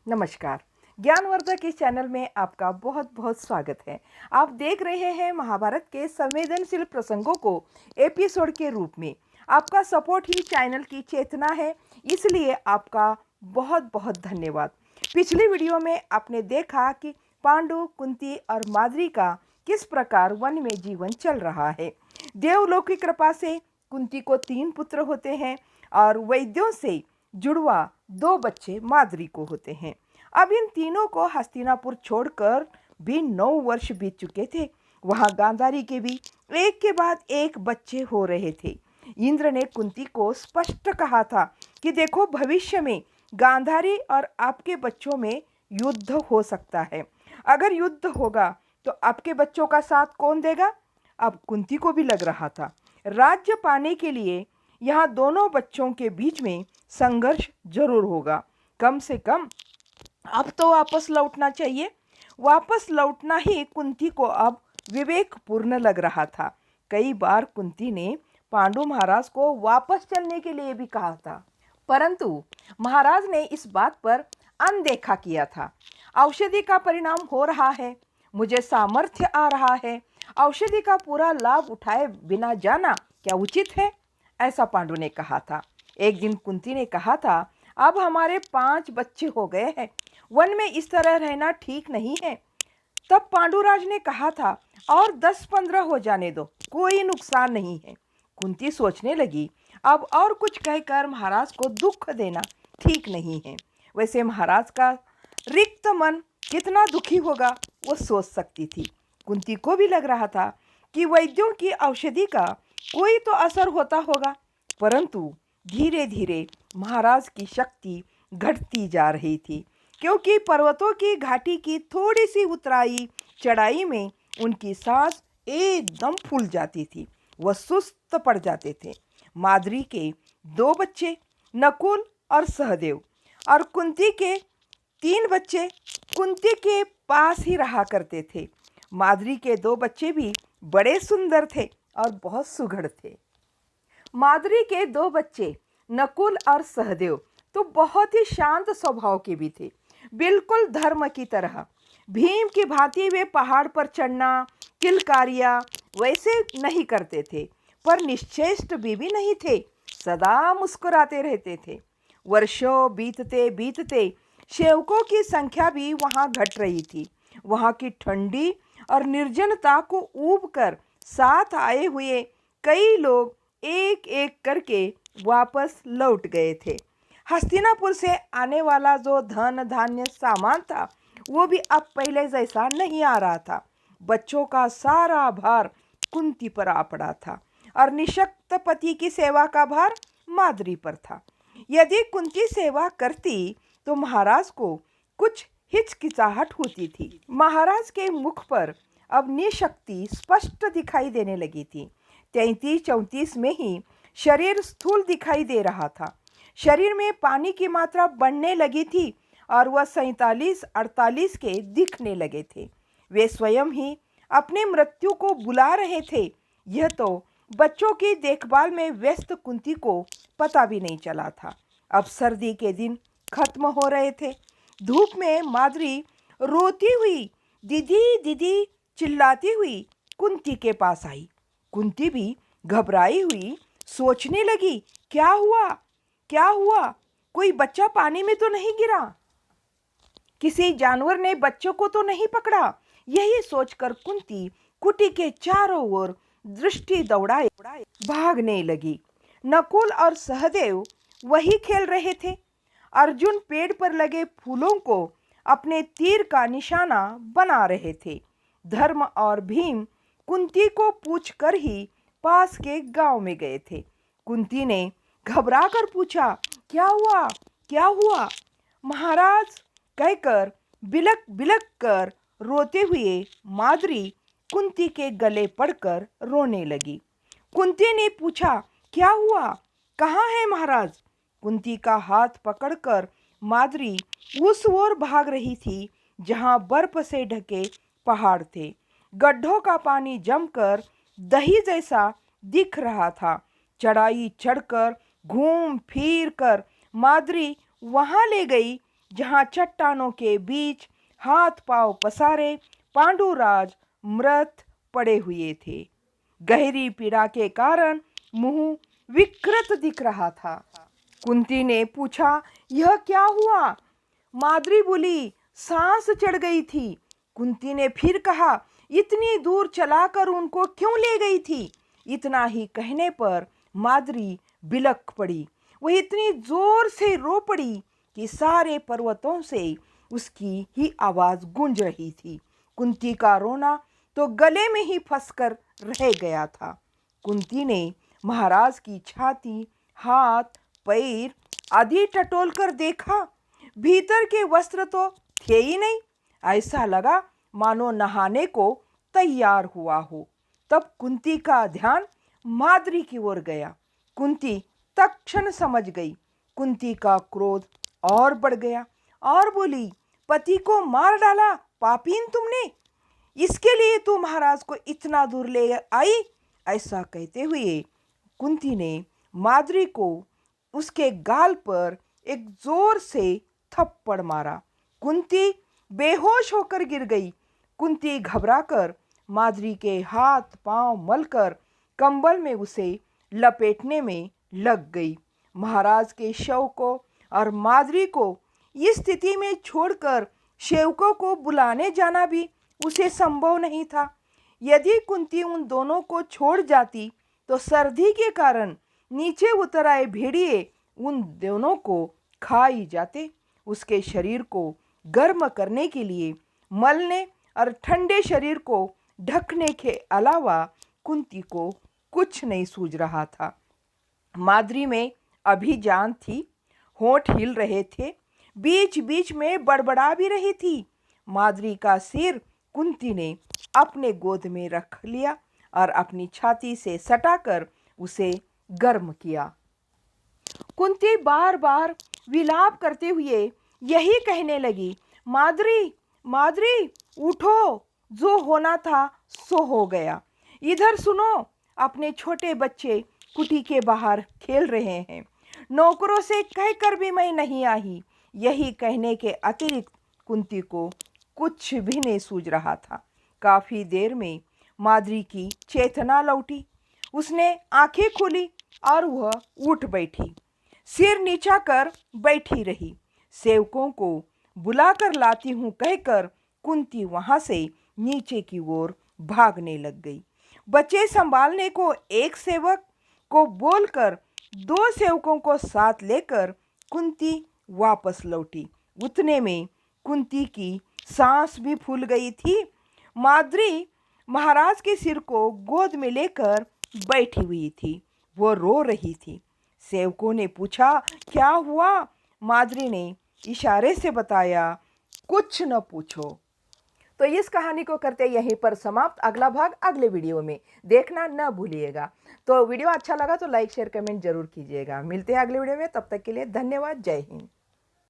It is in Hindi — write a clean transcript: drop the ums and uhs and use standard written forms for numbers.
नमस्कार। ज्ञानवर्धक इस चैनल में आपका बहुत बहुत स्वागत है। आप देख रहे हैं महाभारत के संवेदनशील प्रसंगों को एपिसोड के रूप में। आपका सपोर्ट ही चैनल की चेतना है, इसलिए आपका बहुत बहुत धन्यवाद। पिछली वीडियो में आपने देखा कि पांडु, कुंती और माद्री का किस प्रकार वन में जीवन चल रहा है। देवलोक की कृपा से कुंती को 3 पुत्र होते हैं और वैद्यों से जुड़वा 2 बच्चे माद्री को होते हैं। अब इन तीनों को हस्तिनापुर छोड़कर भी 9 वर्ष बीत चुके थे। वहां गांधारी के भी एक के बाद एक बच्चे हो रहे थे। इंद्र ने कुंती को स्पष्ट कहा था कि देखो, भविष्य में गांधारी और आपके बच्चों में युद्ध हो सकता है। अगर युद्ध होगा तो आपके बच्चों का साथ कौन देगा? अब कुंती को भी लग रहा था राज्य पाने के लिए यहाँ दोनों बच्चों के बीच में संघर्ष जरूर होगा। कम से कम अब तो वापस लौटना चाहिए। वापस लौटना ही कुंती को अब विवेकपूर्ण लग रहा था। कई बार कुंती ने पांडु महाराज को वापस चलने के लिए भी कहा था, परंतु महाराज ने इस बात पर अनदेखा किया था। औषधि का परिणाम हो रहा है, मुझे सामर्थ्य आ रहा है, औषधि का पूरा लाभ उठाए बिना जाना क्या उचित है? ऐसा पांडु ने कहा था। एक दिन कुंती ने कहा था, अब हमारे 5 बच्चे हो गए हैं, वन में इस तरह रहना ठीक नहीं है। तब पांडुराज ने कहा था, और 10-15 हो जाने दो, कोई नुकसान नहीं है। कुंती सोचने लगी, अब और कुछ कहकर महाराज को दुख देना ठीक नहीं है। वैसे महाराज का रिक्त मन कितना दुखी होगा वो सोच सकती थी। कुंती को भी लग रहा था कि वैद्यों की औषधि का कोई तो असर होता होगा, परंतु धीरे धीरे महाराज की शक्ति घटती जा रही थी, क्योंकि पर्वतों की घाटी की थोड़ी सी उतराई चढ़ाई में उनकी सांस एकदम फूल जाती थी, वह सुस्त पड़ जाते थे। माद्री के 2 बच्चे नकुल और सहदेव और कुंती के 3 बच्चे कुंती के पास ही रहा करते थे। माद्री के 2 बच्चे भी बड़े सुंदर थे और बहुत सुघड़ थे। माद्री के 2 बच्चे नकुल और सहदेव तो बहुत ही शांत स्वभाव के भी थे, बिल्कुल धर्म की तरह। भीम की भांति वे पहाड़ पर चढ़ना, किलकारियाँ वैसे नहीं करते थे, पर निश्चेष्ट भी नहीं थे, सदा मुस्कुराते रहते थे। वर्षों बीतते बीतते सेवकों की संख्या भी वहाँ घट रही थी। वहाँ की ठंडी और निर्जनता को ऊब कर साथ आए हुए कई लोग एक एक करके वापस लौट गए थे। हस्तिनापुर से आने वाला जो धन धान्य सामान था वो भी अब पहले जैसा नहीं आ रहा था। बच्चों का सारा भार कुंती पर आ पड़ा था और निशक्त पति की सेवा का भार माद्री पर था। यदि कुंती सेवा करती तो महाराज को कुछ हिचकिचाहट होती थी। महाराज के मुख पर अब निशक्ति स्पष्ट दिखाई देने लगी थी। 33-34 में ही शरीर स्थूल दिखाई दे रहा था। शरीर में पानी की मात्रा बढ़ने लगी थी और वह 47-48 के दिखने लगे थे। वे स्वयं ही अपने मृत्यु को बुला रहे थे। यह तो बच्चों की देखभाल में व्यस्त कुंती को पता भी नहीं चला था। अब सर्दी के दिन खत्म हो रहे थे। धूप में माद्री रोती हुई, दीदी दीदी चिल्लाती हुई कुंती के पास आई। कुंती भी घबराई हुई सोचने लगी, क्या हुआ, क्या हुआ? कोई बच्चा पानी में तो नहीं गिरा? किसी जानवर ने बच्चों को तो नहीं पकड़ा? यही सोचकर कुंती कुटी के चारों ओर दृष्टि दौड़ाए भागने लगी। नकुल और सहदेव वही खेल रहे थे। अर्जुन पेड़ पर लगे फूलों को अपने तीर का निशाना बना रहे थे। धर्म और भीम कुंती को पूछकर ही पास के गांव में गए थे। कुंती ने घबरा कर पूछा, क्या हुआ, क्या हुआ? महाराज कहकर बिलक बिलक कर रोते हुए माद्री कुंती के गले पड़कर रोने लगी। कुंती ने पूछा, क्या हुआ, कहाँ है महाराज? कुंती का हाथ पकड़कर माद्री उस ओर भाग रही थी जहाँ बर्फ से ढके पहाड़ थे। गड्ढों का पानी जमकर दही जैसा दिख रहा था। चढ़ाई चढ़कर घूम फिर कर माद्री वहां ले गई जहाँ चट्टानों के बीच हाथ पांव पसारे पांडुराज मृत पड़े हुए थे। गहरी पीड़ा के कारण मुंह विकृत दिख रहा था। कुंती ने पूछा, यह क्या हुआ? माद्री बोली, सांस चढ़ गई थी। कुंती ने फिर कहा, इतनी दूर चलाकर उनको क्यों ले गई थी? इतना ही कहने पर माद्री बिलख पड़ी। वह इतनी जोर से रो पड़ी कि सारे पर्वतों से उसकी ही आवाज गूंज रही थी। कुंती का रोना तो गले में ही फंसकर रह गया था। कुंती ने महाराज की छाती, हाथ, पैर आदि टटोल कर देखा। भीतर के वस्त्र तो थे ही नहीं। ऐसा लगा मानो नहाने को तैयार हुआ हो। तब कुंती का ध्यान माद्री की ओर गया। कुंती तत्क्षण समझ गई। कुंती का क्रोध और बढ़ गया और बोली, पति को मार डाला पापीन तुमने, इसके लिए तू महाराज को इतना दूर ले आई? ऐसा कहते हुए कुंती ने माद्री को उसके गाल पर एक जोर से थप्पड़ मारा। कुंती बेहोश होकर गिर गई। कुंती घबराकर माद्री के हाथ पांव मलकर कंबल में उसे लपेटने में लग गई। महाराज के शव को और माद्री को इस स्थिति में छोड़कर सेवकों को बुलाने जाना भी उसे संभव नहीं था। यदि कुंती उन दोनों को छोड़ जाती तो सर्दी के कारण नीचे उतर आए भेड़िए उन दोनों को खा ही जाते। उसके शरीर को गर्म करने के लिए मलने और ठंडे शरीर को ढकने के अलावा कुंती को कुछ नहीं सूझ रहा था। माद्री में अभी जान थी, होंठ हिल रहे थे, बीच बीच में बड़बड़ा भी रही थी। माद्री का सिर कुंती ने अपने गोद में रख लिया और अपनी छाती से सटाकर उसे गर्म किया। कुंती बार बार विलाप करते हुए यही कहने लगी, माद्री माद्री उठो, जो होना था सो हो गया। इधर सुनो, अपने छोटे बच्चे कुटी के बाहर खेल रहे हैं। नौकरों से कहकर भी मैं नहीं आई। यही कहने के अतिरिक्त कुंती को कुछ भी नहीं सूझ रहा था। काफी देर में माद्री की चेतना लौटी। उसने आंखें खोली और वह उठ बैठी। सिर नीचा कर बैठी रही। सेवकों को बुलाकर लाती हूँ कहकर कुंती वहां से नीचे की ओर भागने लग गई। बच्चे संभालने को एक सेवक को बोलकर दो सेवकों को साथ लेकर कुंती वापस लौटी। उतने में कुंती की सांस भी फूल गई थी। माद्री महाराज के सिर को गोद में लेकर बैठी हुई थी। वो रो रही थी। सेवकों ने पूछा, क्या हुआ? माद्री ने इशारे से बताया, कुछ न पूछो। तो इस कहानी को करते यहीं पर समाप्त। अगला भाग अगले वीडियो में देखना न भूलिएगा। तो वीडियो अच्छा लगा तो लाइक शेयर कमेंट जरूर कीजिएगा। मिलते हैं अगले वीडियो में, तब तक के लिए धन्यवाद। जय हिंद।